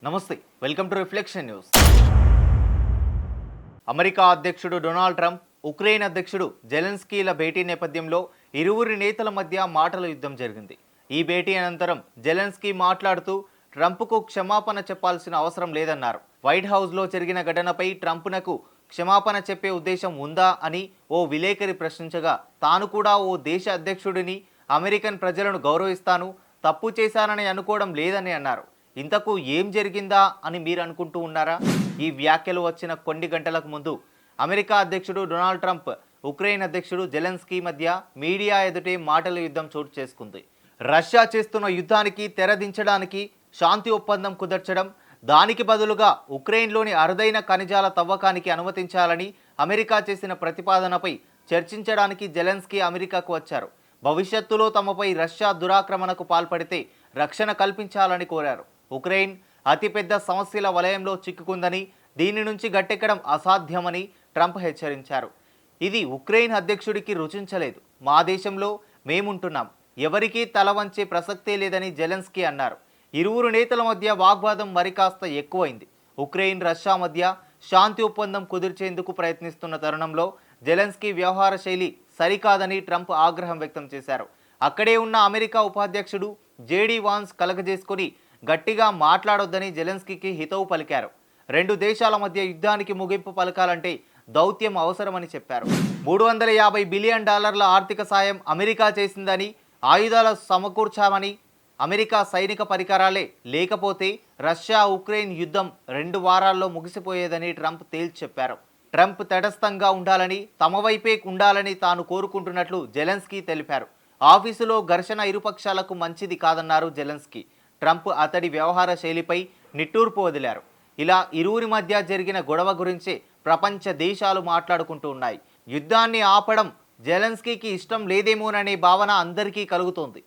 నమస్తే, welcome to reflection news. America అధ్యక్షుడు Donald Trump, Ukraine అధ్యక్షుడు జెలెన్స్కీల భేటీ నేపథ్యంలో ఇరువురి నేతల మధ్య మాటల యుద్ధం జరిగింది. ఈ భేటీ అనంతరం జెలెన్స్కీ మాట్లాడుతూ ట్రంప్కు క్షమాపణ చెప్పాల్సిన అవసరం లేదన్నారు. వైట్ హౌస్లో జరిగిన ఘటనపై ట్రంప్నకు క్షమాపణ చెప్పే ఉద్దేశం ఉందా అని ఓ విలేకరి ప్రశ్నించగా, తాను కూడా ఓ దేశ అధ్యక్షుడిని, అమెరికన్ ప్రజలను గౌరవిస్తాను, తప్పు చేశానని అనుకోవడం లేదని అన్నారు. ఇంతకు ఏం జరిగిందా అని మీరు అనుకుంటూ ఉన్నారా? ఈ వ్యాఖ్యలు వచ్చిన కొన్ని గంటలకు ముందు అమెరికా అధ్యక్షుడు డొనాల్డ్ ట్రంప్, ఉక్రెయిన్ అధ్యక్షుడు జెలెన్స్కీ మధ్య మీడియా ఎదుటే మాటల యుద్ధం చోటు చేసుకుంది. రష్యా చేస్తున్న యుద్ధానికి తెరదించడానికి శాంతి ఒప్పందం కుదర్చడం, దానికి బదులుగా ఉక్రెయిన్లోని అరుదైన ఖనిజాల తవ్వకానికి అనుమతించాలని అమెరికా చేసిన ప్రతిపాదనపై చర్చించడానికి జెలెన్స్కీ అమెరికాకు వచ్చారు. భవిష్యత్తులో తమపై రష్యా దురాక్రమణకు పాల్పడితే రక్షణ కల్పించాలని కోరారు. ఉక్రెయిన్ అతిపెద్ద సమస్యల వలయంలో చిక్కుకుందని, దీని నుంచి గట్టెక్కడం అసాధ్యమని ట్రంప్ హెచ్చరించారు. ఇది ఉక్రెయిన్ అధ్యక్షుడికి రుచించలేదు. మా దేశంలో మేముంటున్నాం, ఎవరికీ తల వంచే ప్రసక్తే లేదని జెలెన్స్కీ అన్నారు. ఇరువురు నేతల మధ్య వాగ్వాదం మరికాస్త ఎక్కువైంది. ఉక్రెయిన్ రష్యా మధ్య శాంతి ఒప్పందం కుదిర్చేందుకు ప్రయత్నిస్తున్న తరుణంలో జెలెన్స్కీ వ్యవహార శైలి సరికాదని ట్రంప్ ఆగ్రహం వ్యక్తం చేశారు. అక్కడే ఉన్న అమెరికా ఉపాధ్యక్షుడు జేడీ వాన్స్ కలగజేసుకుని గట్టిగా మాట్లాడొద్దని జెలెన్స్కీకి హితవు పలికారు. రెండు దేశాల మధ్య యుద్ధానికి ముగింపు పలకాలంటే దౌత్యం అవసరమని చెప్పారు. $350 బిలియన్ ఆర్థిక సాయం అమెరికా చేసిందని, ఆయుధాలు సమకూర్చామని, అమెరికా సైనిక పరికరాలే లేకపోతే రష్యా ఉక్రెయిన్ యుద్ధం 2 వారాల్లో ముగిసిపోయేదని ట్రంప్ తేల్చి చెప్పారు. ట్రంప్ తటస్థంగా ఉండాలని, తమ వైపే ఉండాలని తాను కోరుకుంటున్నట్లు జెలెన్స్కీ తెలిపారు. ఆఫీసులో ఘర్షణ ఇరుపక్షాలకు మంచిది కాదన్నారు జెలెన్స్కీ. ట్రంప్ అతడి వ్యవహార శైలిపై నిట్టూర్పు వదిలారు. ఇలా ఇరువురి మధ్య జరిగిన గొడవ గురించే ప్రపంచ దేశాలు మాట్లాడుకుంటూ ఉన్నాయి. యుద్ధాన్ని ఆపడం జెలెన్స్కీకి ఇష్టం లేదేమోననే భావన అందరికీ కలుగుతోంది.